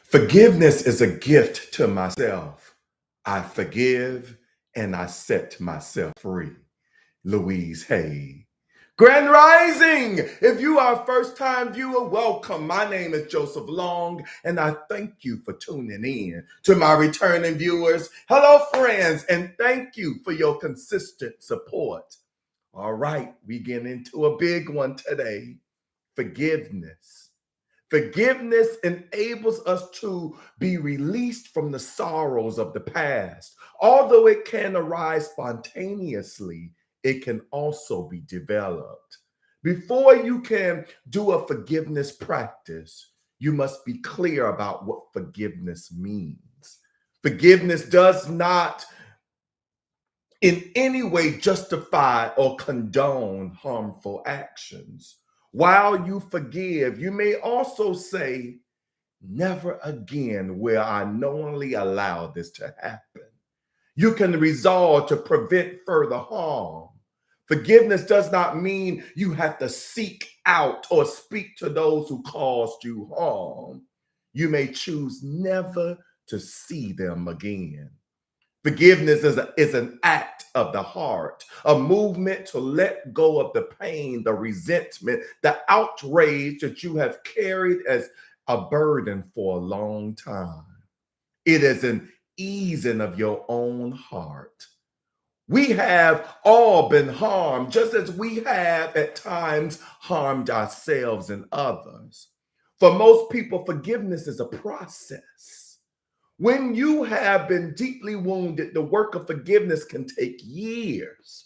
Forgiveness is a gift to myself. I forgive and I set myself free. Louise Hay. Grand Rising! If you are a first time viewer, welcome. My name is Joseph Long, and I thank you for tuning in. To my returning viewers, hello, friends, and thank you for your consistent support. All right, we get into a big one today: forgiveness. Forgiveness enables us to be released from the sorrows of the past. Although it can arise spontaneously, it can also be developed. Before you can do a forgiveness practice, you must be clear about what forgiveness means. Forgiveness does not in any way justify or condone harmful actions. While you forgive, you may also say, never again will I knowingly allow this to happen. You can resolve to prevent further harm. Forgiveness does not mean you have to seek out or speak to those who caused you harm. You may choose never to see them again. Forgiveness is an act of the heart, a movement to let go of the pain, the resentment, the outrage that you have carried as a burden for a long time. It is an easing of your own heart. We have all been harmed, just as we have at times harmed ourselves and others. For most people, forgiveness is a process. When you have been deeply wounded, the work of forgiveness can take years.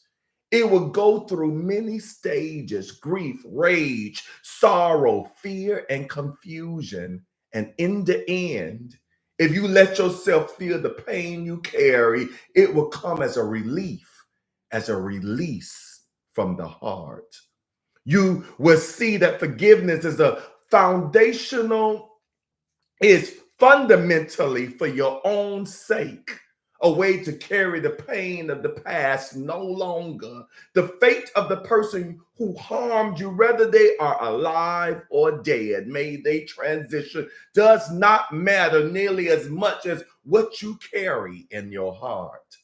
It will go through many stages: grief, rage, sorrow, fear, and confusion. And in the end, if you let yourself feel the pain you carry, it will come as a relief, as a release from the heart. You will see that forgiveness is fundamentally for your own sake, a way to carry the pain of the past no longer. The fate of the person who harmed you, whether they are alive or dead, may they transition, does not matter nearly as much as what you carry in your heart.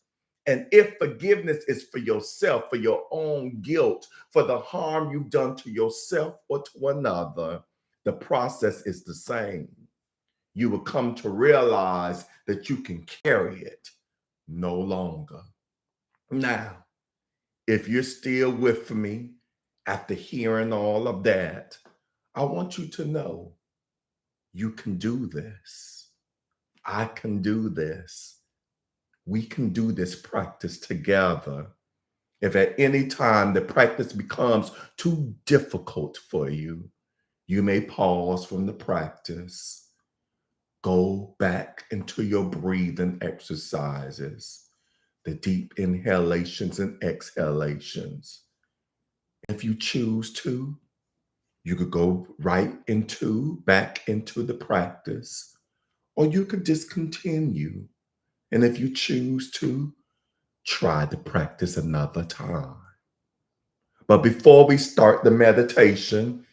And if forgiveness is for yourself, for your own guilt, for the harm you've done to yourself or to another, the process is the same. You will come to realize that you can carry it no longer. Now, if you're still with me after hearing all of that, I want you to know you can do this. I can do this. We can do this practice together. If at any time the practice becomes too difficult for you, you may pause from the practice. Go back into your breathing exercises, the deep inhalations and exhalations. If you choose to, you could go back into the practice, or you could discontinue. And if you choose to, try the practice another time. But before we start the meditation,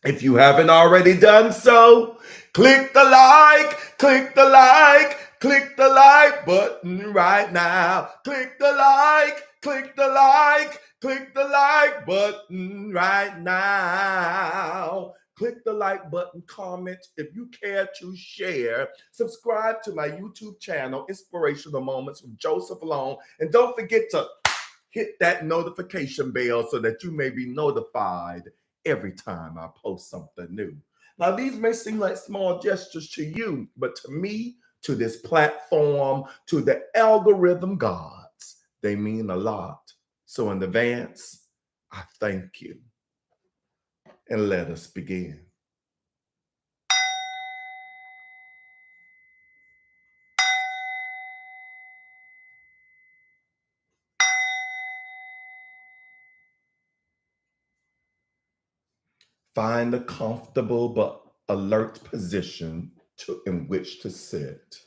if you haven't already done so, click the like, click the like, click the like button right now. Click the like, click the like, click the like button right now. Click the like button, comment if you care to share. Subscribe to my YouTube channel, Inspirational Moments with Joseph Long. And don't forget to hit that notification bell so that you may be notified every time I post something new. Now, these may seem like small gestures to you, but to me, to this platform, to the algorithm gods, they mean a lot. So in advance, I thank you. And let us begin. Find a comfortable but alert position in which to sit.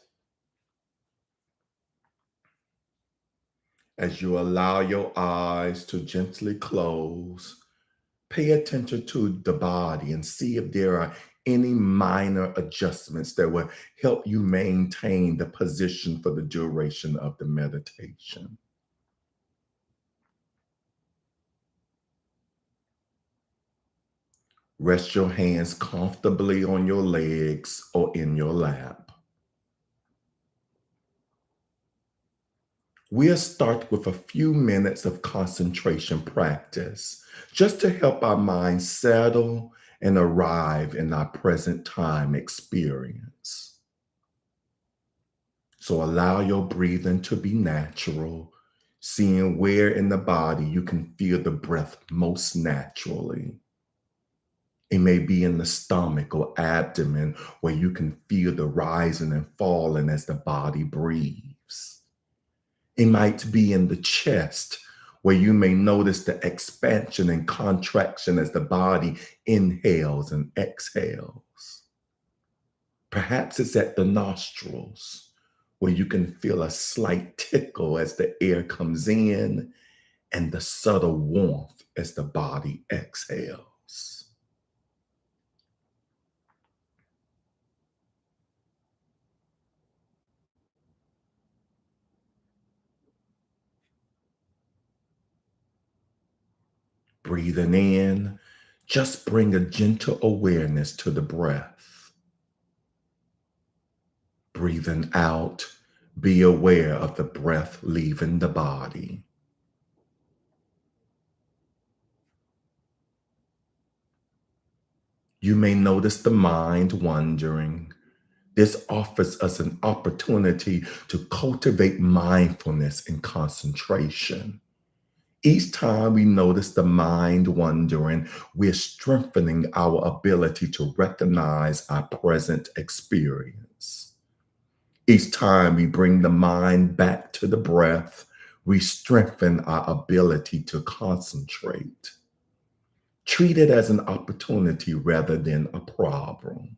As you allow your eyes to gently close, pay attention to the body and see if there are any minor adjustments that will help you maintain the position for the duration of the meditation. Rest your hands comfortably on your legs or in your lap. We'll start with a few minutes of concentration practice just to help our minds settle and arrive in our present time experience. So allow your breathing to be natural, seeing where in the body you can feel the breath most naturally. It may be in the stomach or abdomen where you can feel the rising and falling as the body breathes. It might be in the chest where you may notice the expansion and contraction as the body inhales and exhales. Perhaps it's at the nostrils where you can feel a slight tickle as the air comes in and the subtle warmth as the body exhales. Breathing in, just bring a gentle awareness to the breath. Breathing out, be aware of the breath leaving the body. You may notice the mind wandering. This offers us an opportunity to cultivate mindfulness and concentration. Each time we notice the mind wandering, we're strengthening our ability to recognize our present experience. Each time we bring the mind back to the breath, we strengthen our ability to concentrate. Treat it as an opportunity rather than a problem.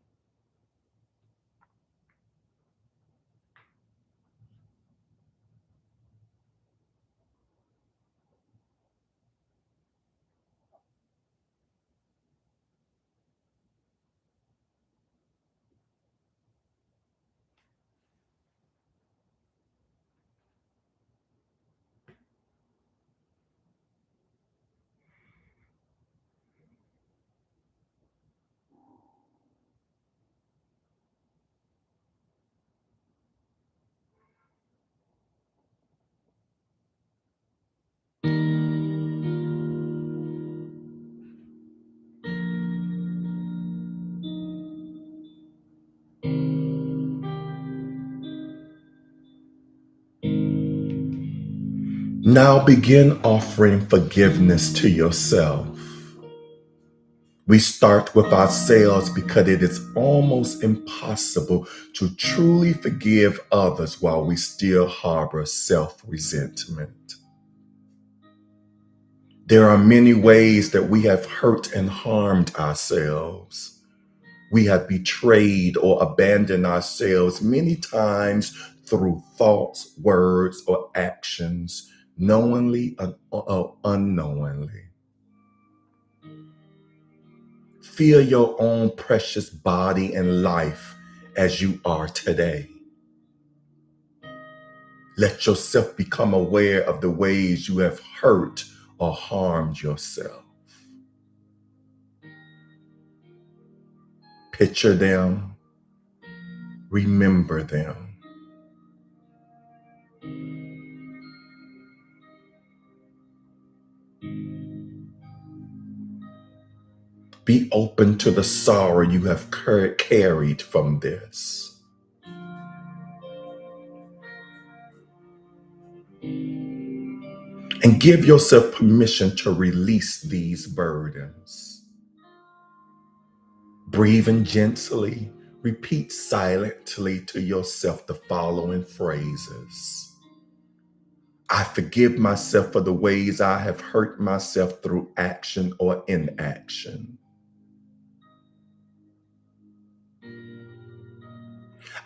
Now begin offering forgiveness to yourself. We start with ourselves because it is almost impossible to truly forgive others while we still harbor self-resentment. There are many ways that we have hurt and harmed ourselves. We have betrayed or abandoned ourselves many times through thoughts, words, or actions, knowingly or unknowingly. Feel your own precious body and life as you are today. Let yourself become aware of the ways you have hurt or harmed yourself. Picture them, remember them. Be open to the sorrow you have carried from this. And give yourself permission to release these burdens. Breathing gently, repeat silently to yourself the following phrases. I forgive myself for the ways I have hurt myself through action or inaction.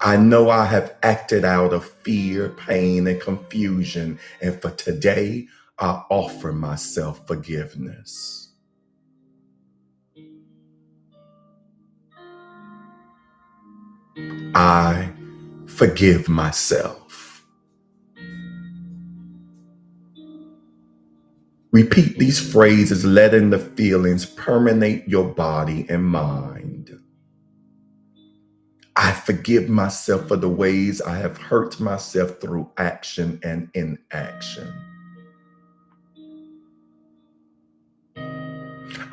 I know I have acted out of fear, pain, and confusion, and for today, I offer myself forgiveness. I forgive myself. Repeat these phrases, letting the feelings permeate your body and mind. I forgive myself for the ways I have hurt myself through action and inaction.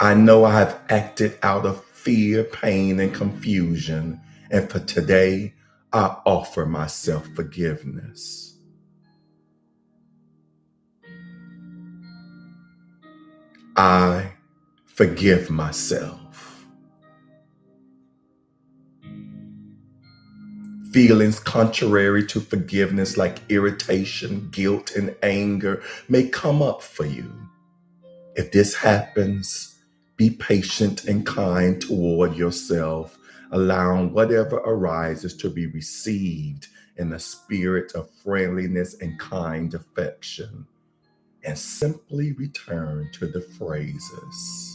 I know I have acted out of fear, pain, and confusion, and for today, I offer myself forgiveness. I forgive myself. Feelings contrary to forgiveness, like irritation, guilt, and anger, may come up for you. If this happens, be patient and kind toward yourself, allowing whatever arises to be received in a spirit of friendliness and kind affection, and simply return to the phrases.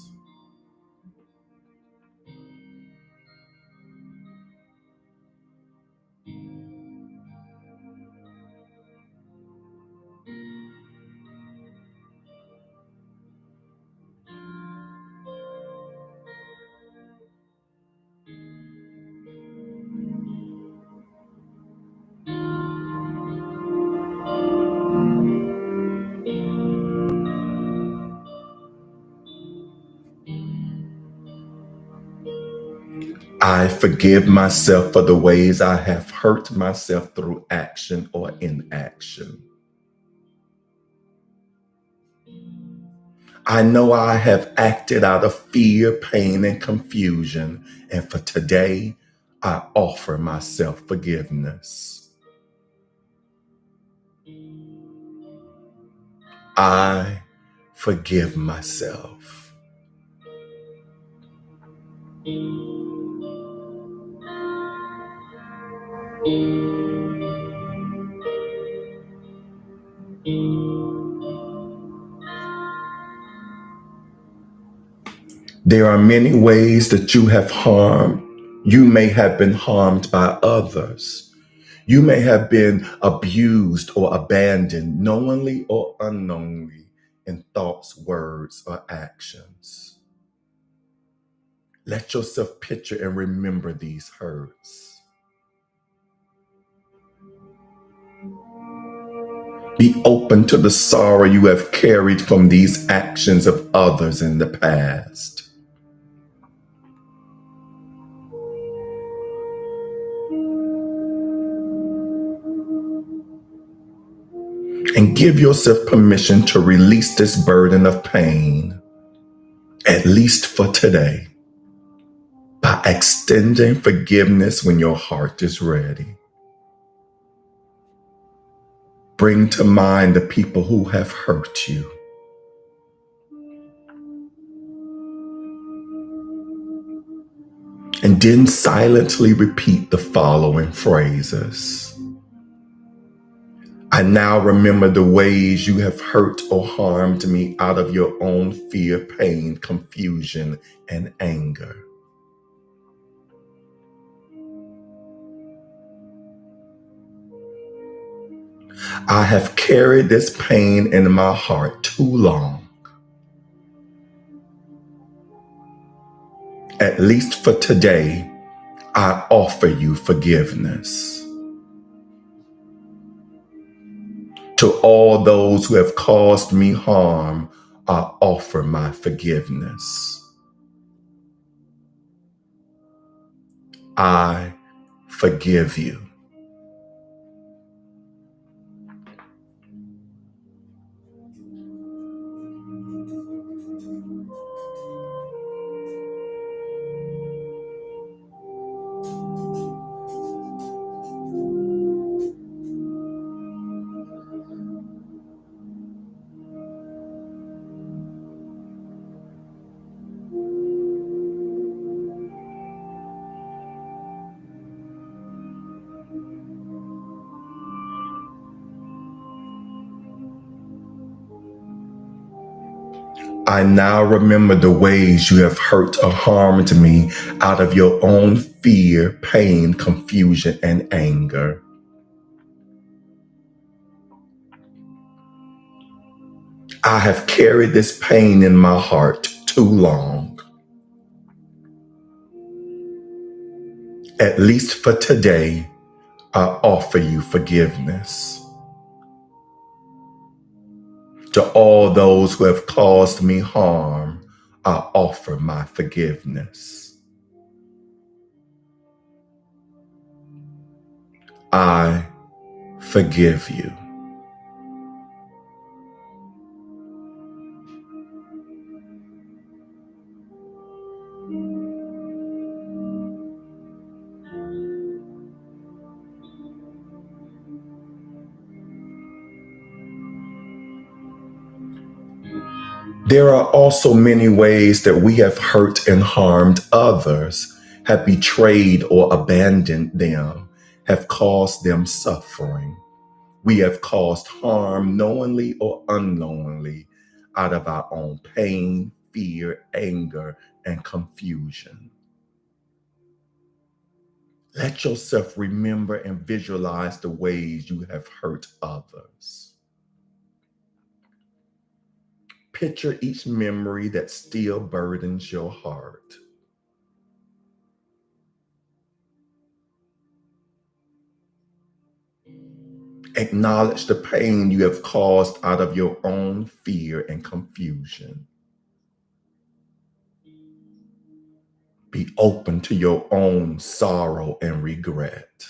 I forgive myself for the ways I have hurt myself through action or inaction. I know I have acted out of fear, pain, and confusion, and for today, I offer myself forgiveness. I forgive myself. There are many ways that you have harmed. You may have been harmed by others. You may have been abused or abandoned, knowingly or unknowingly, in thoughts, words, or actions. Let yourself picture and remember these hurts. Be open to the sorrow you have carried from these actions of others in the past. And give yourself permission to release this burden of pain, at least for today, by extending forgiveness when your heart is ready. Bring to mind the people who have hurt you. And then silently repeat the following phrases. I now remember the ways you have hurt or harmed me out of your own fear, pain, confusion, and anger. I have carried this pain in my heart too long. At least for today, I offer you forgiveness. To all those who have caused me harm, I offer my forgiveness. I forgive you. I now remember the ways you have hurt or harmed me out of your own fear, pain, confusion, and anger. I have carried this pain in my heart too long. At least for today, I offer you forgiveness. To all those who have caused me harm, I offer my forgiveness. I forgive you. There are also many ways that we have hurt and harmed others, have betrayed or abandoned them, have caused them suffering. We have caused harm knowingly or unknowingly out of our own pain, fear, anger, and confusion. Let yourself remember and visualize the ways you have hurt others. Picture each memory that still burdens your heart. Acknowledge the pain you have caused out of your own fear and confusion. Be open to your own sorrow and regret.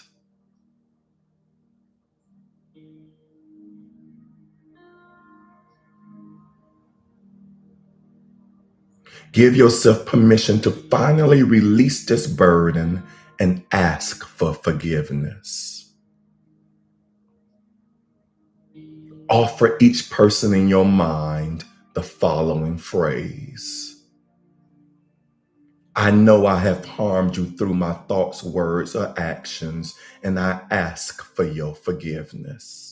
Give yourself permission to finally release this burden and ask for forgiveness. Offer each person in your mind the following phrase: I know I have harmed you through my thoughts, words, or actions, and I ask for your forgiveness.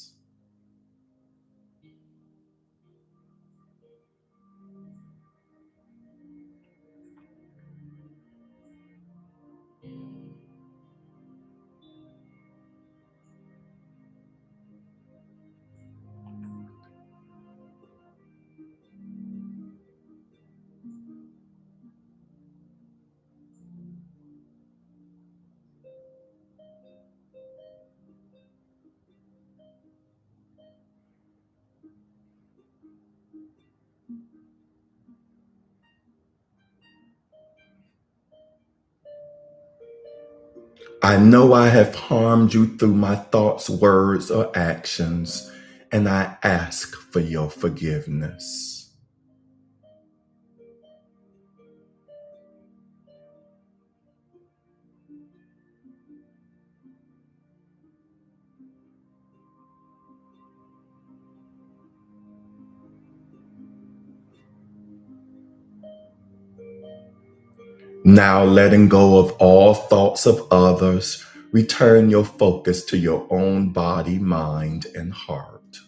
I know I have harmed you through my thoughts, words, or actions, and I ask for your forgiveness. Now, letting go of all thoughts of others, return your focus to your own body, mind, and heart.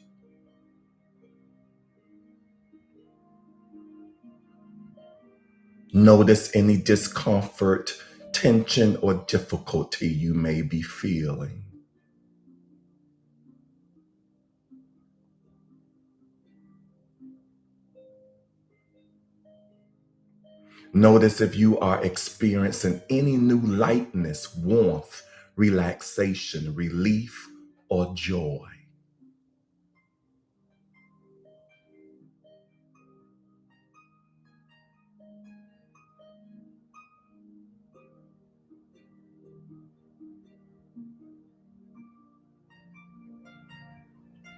Notice any discomfort, tension, or difficulty you may be feeling. Notice if you are experiencing any new lightness, warmth, relaxation, relief, or joy.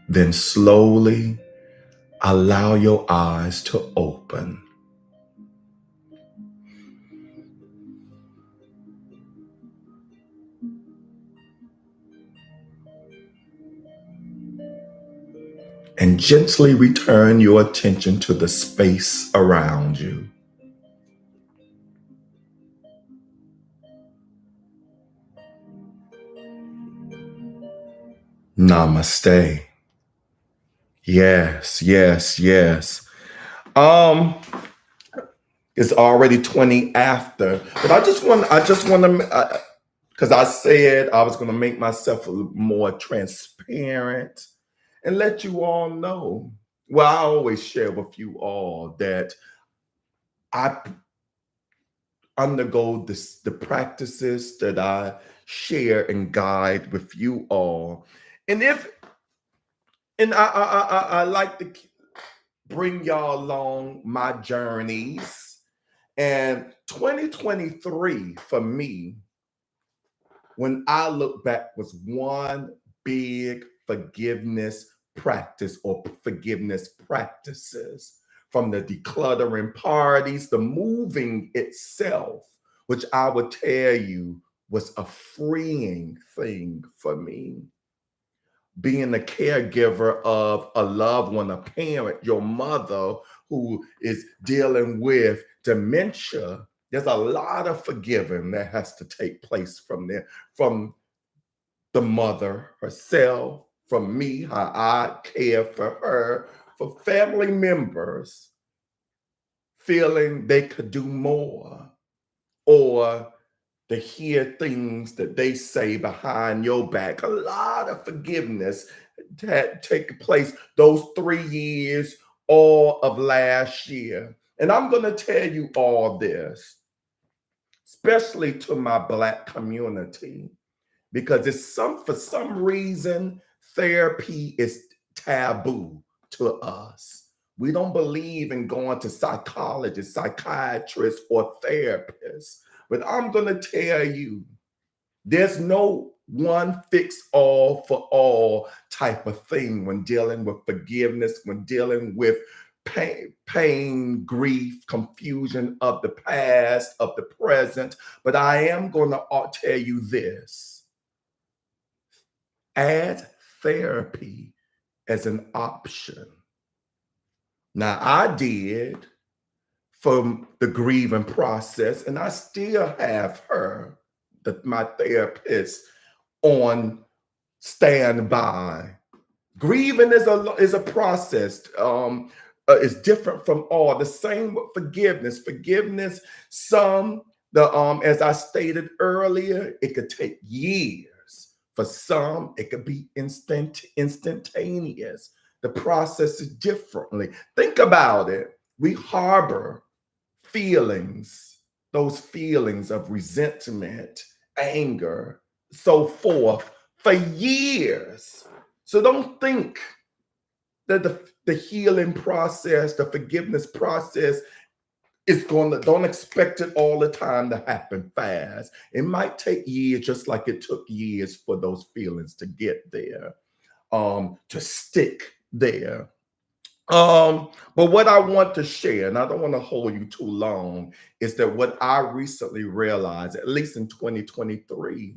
Then slowly allow your eyes to open. And gently return your attention to the space around you. Namaste. Yes, yes, yes. Um, it's already 20 after, but I just want to, because I said I was going to make myself a little more transparent and let you all know. Well, I always share with you all that I undergo the practices that I share and guide with you all. And if and I like to bring y'all along my journeys. And 2023 for me, when I look back, was one big forgiveness practice or forgiveness practices, from the decluttering parties, the moving itself, which I would tell you was a freeing thing for me. Being a caregiver of a loved one, a parent, your mother who is dealing with dementia, there's a lot of forgiving that has to take place from there, from the mother herself, from me, how I care for her, for family members feeling they could do more, or to hear things that they say behind your back. A lot of forgiveness had taken place those 3 years, all of last year. And I'm going to tell you all this, especially to my Black community, because for some reason, therapy is taboo to us. We don't believe in going to psychologists, psychiatrists, or therapists. But I'm going to tell you, there's no one fix all for all type of thing when dealing with forgiveness, when dealing with pain, grief, confusion of the past, of the present. But I am going to tell you this: add therapy as an option. Now, I did from the grieving process, and I still have her, my therapist, on standby. Grieving is a process. It's different from all. The same with forgiveness. Forgiveness, some the as I stated earlier, it could take years. For some, it could be instantaneous. The process is differently. Think about it. We harbor feelings, those feelings of resentment, anger, so forth, for years. So don't think that the healing process, the forgiveness process is don't expect it all the time to happen fast. It might take years, just like it took years for those feelings to get there, to stick there. But what I want to share, and I don't want to hold you too long, is that what I recently realized, at least in 2023,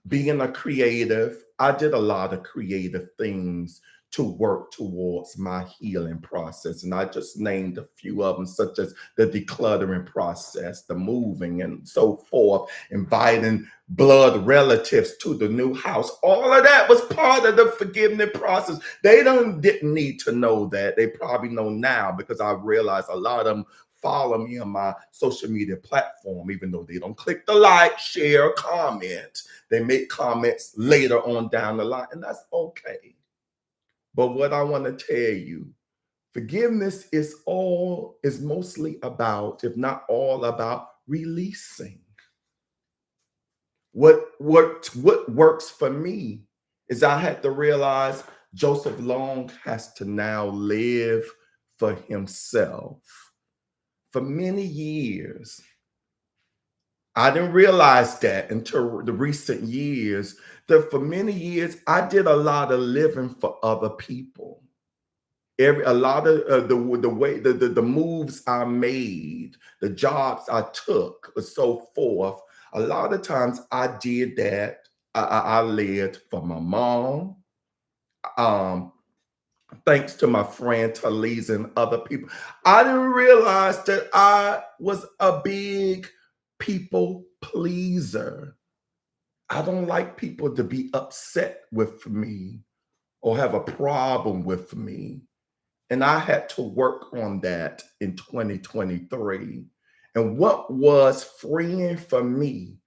being a creative, I did a lot of creative things to work towards my healing process. And I just named a few of them, such as the decluttering process, the moving, and so forth, inviting blood relatives to the new house. All of that was part of the forgiveness process. Didn't need to know that. They probably know now, because I realized a lot of them follow me on my social media platform, even though they don't click the like, share, or comment. They make comments later on down the line, and that's okay. But what I want to tell you, forgiveness is mostly about, if not all about, releasing. What works for me is I had to realize Joseph Long has to now live for himself. For many years, I didn't realize that until the recent years, that for many years I did a lot of living for other people. A lot of the way the moves I made, the jobs I took, or so forth. A lot of times I did that. I lived for my mom. Um, Thanks to my friend Talise and other people, I didn't realize that I was a big people pleaser. I don't like people to be upset with me or have a problem with me. And I had to work on that in 2023. And what was freeing for me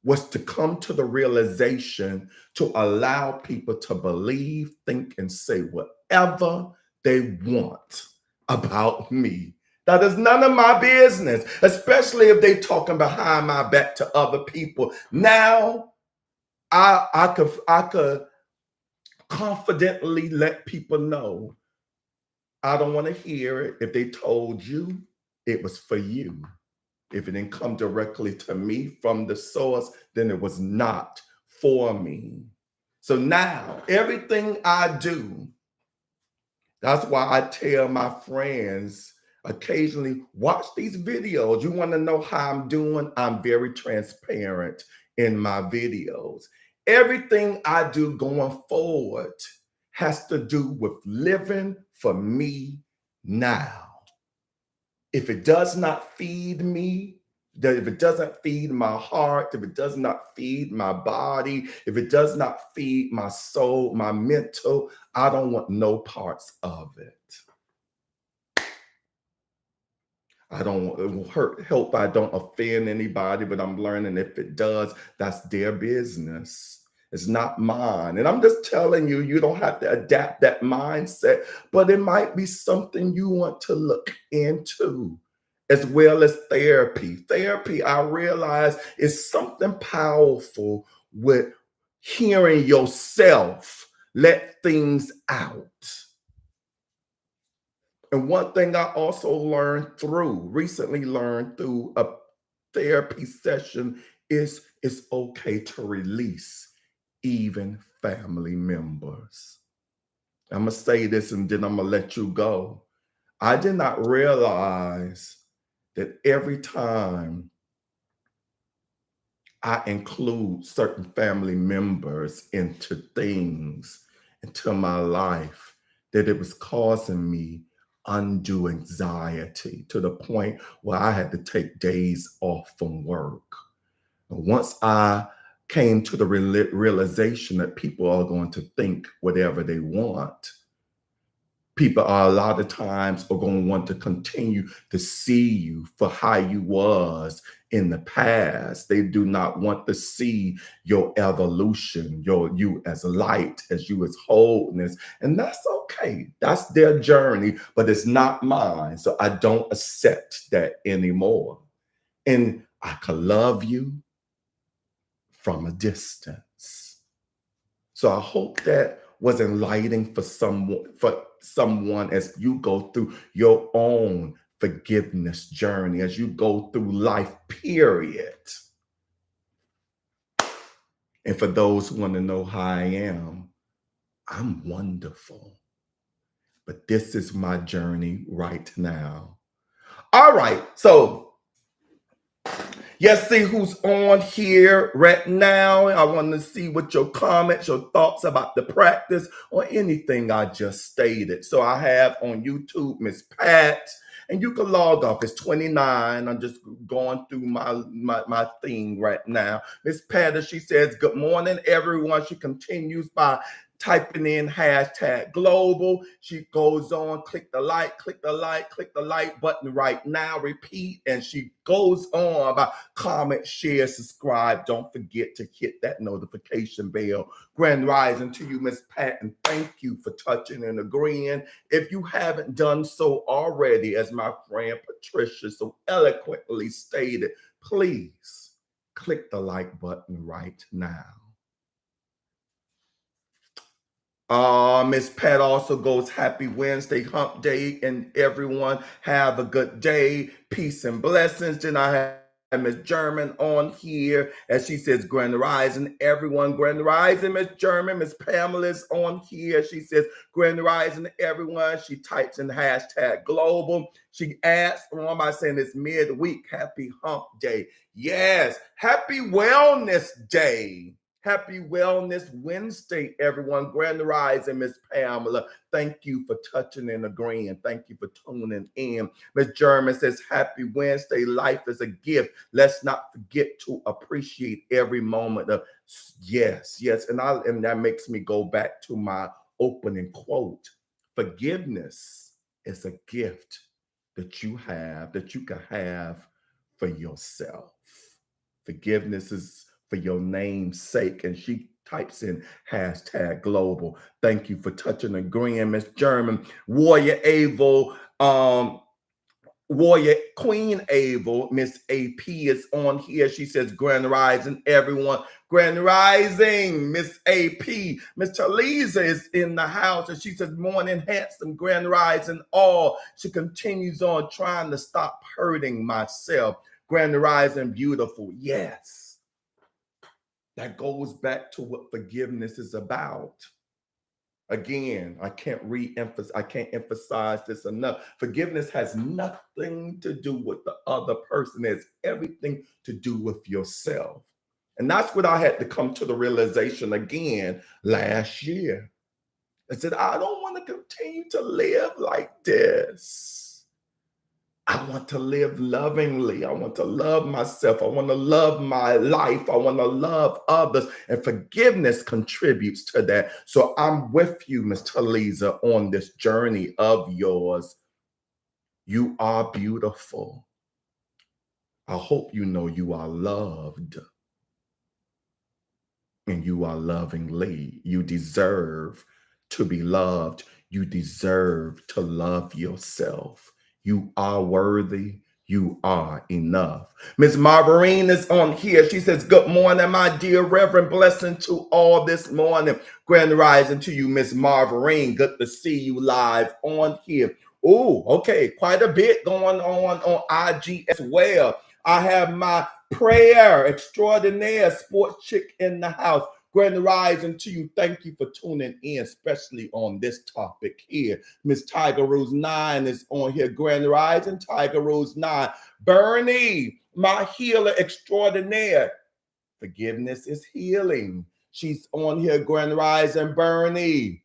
was to come to the realization to allow people to believe, think, and say whatever they want about me. That is none of my business, especially if they talking behind my back to other people. Now I could confidently let people know I don't want to hear it. If they told you, it was for you. If it didn't come directly to me from the source, then it was not for me. So now everything I do, that's why I tell my friends occasionally, watch these videos. You want to know how I'm doing? I'm very transparent in my videos. Everything I do going forward has to do with living for me now. If it does not feed me, if it doesn't feed my heart, if it does not feed my body, if it does not feed my soul, my mental, I don't want no parts of it. I don't want, it will help I don't offend anybody, but I'm learning if it does, that's their business. It's not mine. And I'm just telling you, you don't have to adapt that mindset, but it might be something you want to look into, as well as therapy. Therapy, I realize, is something powerful with hearing yourself let things out. And one thing I also recently learned through a therapy session is it's okay to release even family members. I'm going to say this and then I'm going to let you go. I did not realize that every time I include certain family members into things, into my life, that it was causing me undue anxiety to the point where I had to take days off from work. And once I came to the realization that people are going to think whatever they want, people are a lot of times are going to want to continue to see you for how you was in the past. They do not want to see your evolution, you as light, as you as wholeness. And that's okay. That's their journey, but it's not mine. So I don't accept that anymore. And I can love you from a distance. So I hope that was enlightening for someone as you go through your own forgiveness journey, as you go through life, period. And for those who want to know how I am, I'm wonderful. But this is my journey right now. All right. So let's see who's on here right now. I want to see what your comments, your thoughts about the practice or anything I just stated. So I have on YouTube Miss Pat, and you can log off. It's 29. I'm just going through my thing right now. Miss Pat, she says, good morning, everyone. She continues by typing in hashtag global. She goes on, click the like button right now, repeat, and she goes on about comment, share, subscribe. Don't forget to hit that notification bell. Grand rising to you, Miss Pat, and thank you for touching and agreeing. If you haven't done so already, as my friend Patricia so eloquently stated, please click the like button right now. Miss Pat also goes, happy Wednesday, hump day, and everyone have a good day. Peace and blessings. Then I have Miss German on here, as she says, Grand Rising, everyone. Grand Rising, Miss German. Miss Pamela's on here. She says, Grand Rising, everyone. She types in hashtag global. She adds on by saying it's midweek. Happy hump day. Yes, happy wellness day. Happy Wellness Wednesday, everyone. Grand Rising, Miss Pamela. Thank you for touching and agreeing. Thank you for tuning in. Miss German says, happy Wednesday. Life is a gift. Let's not forget to appreciate every moment of yes. And that makes me go back to my opening quote. Forgiveness It's a gift that you have, that you can have for yourself. Forgiveness is for your name's sake. And she types in hashtag global. Thank you for touching and agreeing, Miss German. Warrior Avo, Warrior Queen Able, Miss AP is on here. She says, Grand Rising, everyone. Grand Rising, Miss AP. Miss Talisa is in the house and she says, morning, handsome, Grand Rising, all. She continues on trying to stop hurting myself. Grand Rising, beautiful. Yes. That goes back to what forgiveness is about. Again, I can't emphasize this enough. Forgiveness has nothing to do with the other person. It's everything to do with yourself. And that's what I had to come to the realization again last year. I said, I don't want to continue to live like this. I want to live lovingly. I want to love myself. I want to love my life. I want to love others. And forgiveness contributes to that. So I'm with you, Ms. Talisa, on this journey of yours. You are beautiful. I hope you know you are loved. And you are lovingly. You deserve to be loved. You deserve to love yourself. You are worthy. You are enough. Miss Marverine is on here. She says, good morning, my dear Reverend. Blessing to all this morning. Grand rising to you, Miss Marverine. Good to see you live on here. Oh, okay. Quite a bit going on IG as well. I have my prayer extraordinaire sports chick in the house. Grand rising to you. Thank you for tuning in, especially on this topic here. Miss Tiger Rose 9 is on here. Grand rising, Tiger Rose 9. Bernie, my healer extraordinaire. Forgiveness is healing. She's on here. Grand rising, Bernie.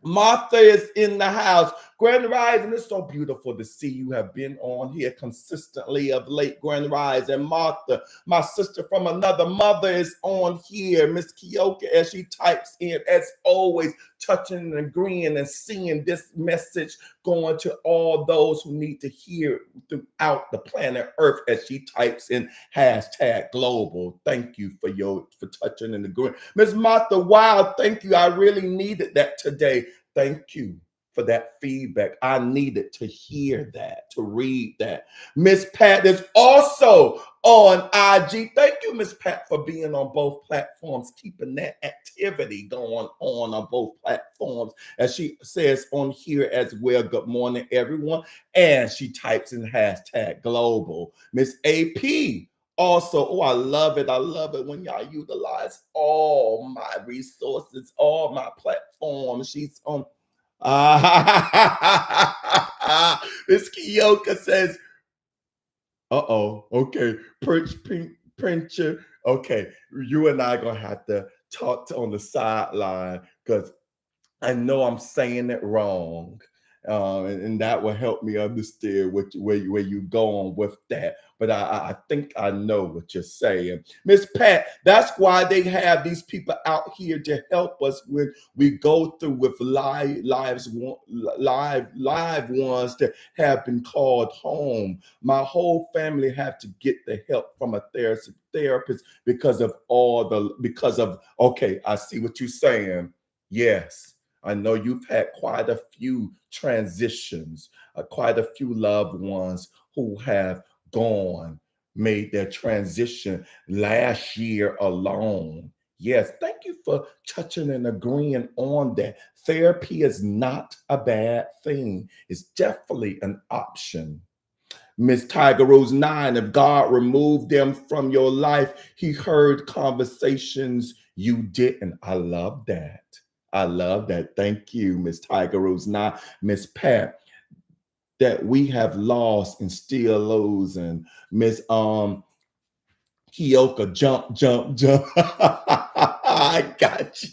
Martha is in the house. Grand Rising, it's so beautiful to see you have been on here consistently of late. Grand Rising, Martha, my sister from another mother, is on here. Miss Kioka, as she types in, as always, touching and agreeing and seeing this message going to all those who need to hear throughout the planet Earth, as she types in hashtag global. Thank you for touching and agreeing. Miss Martha, wow, thank you. I really needed that today. Thank you for that feedback. I needed to hear that, to read that. Miss Pat is also on IG. Thank you, Miss Pat, for being on both platforms, keeping that activity going on both platforms. As she says on here as well, good morning, everyone. And she types in hashtag global. Miss AP also, oh, I love it. I love it when y'all utilize all my resources, all my platforms. She's on. Miss Kioka says, okay, Princher. Okay, you and I gonna have to talk on the sideline because I know I'm saying it wrong. And that will help me understand where you're going with that. But I think I know what you're saying. Miss Pat, that's why they have these people out here to help us when we go through with live ones that have been called home. My whole family have to get the help from a therapist because of okay, I see what you're saying. Yes. I know you've had quite a few transitions, quite a few loved ones who have made their transition last year alone. Yes, thank you for touching and agreeing on that. Therapy is not a bad thing. It's definitely an option. Miss Tiger Rose 9, if God removed them from your life, he heard conversations you didn't. I love that. I love that. Thank you, Miss Tiger Rose 9. Miss Pat, that we have lost and still losing. Miss Kioka, jump. I got you.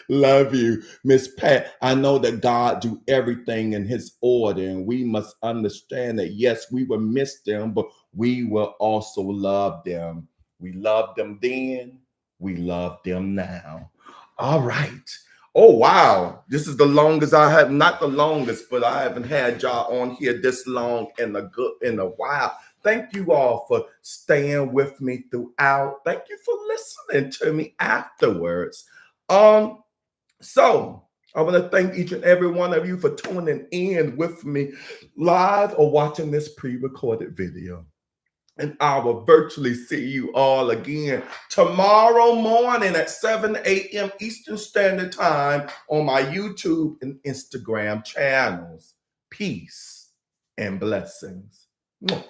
Love you. Miss Pat, I know that God do everything in his order, and we must understand that, yes, we will miss them, but we will also love them. We loved them then. We love them now. All right. Oh wow, this is the longest I have, not the longest, but I haven't had y'all on here this long in a while. Thank you all for staying with me throughout. Thank you for listening to me afterwards. Um, so I want to thank each and every one of you for tuning in with me live or watching this pre-recorded video. And I will virtually see you all again tomorrow morning at 7 a.m. Eastern Standard Time on my YouTube and Instagram channels. Peace and blessings. Mwah.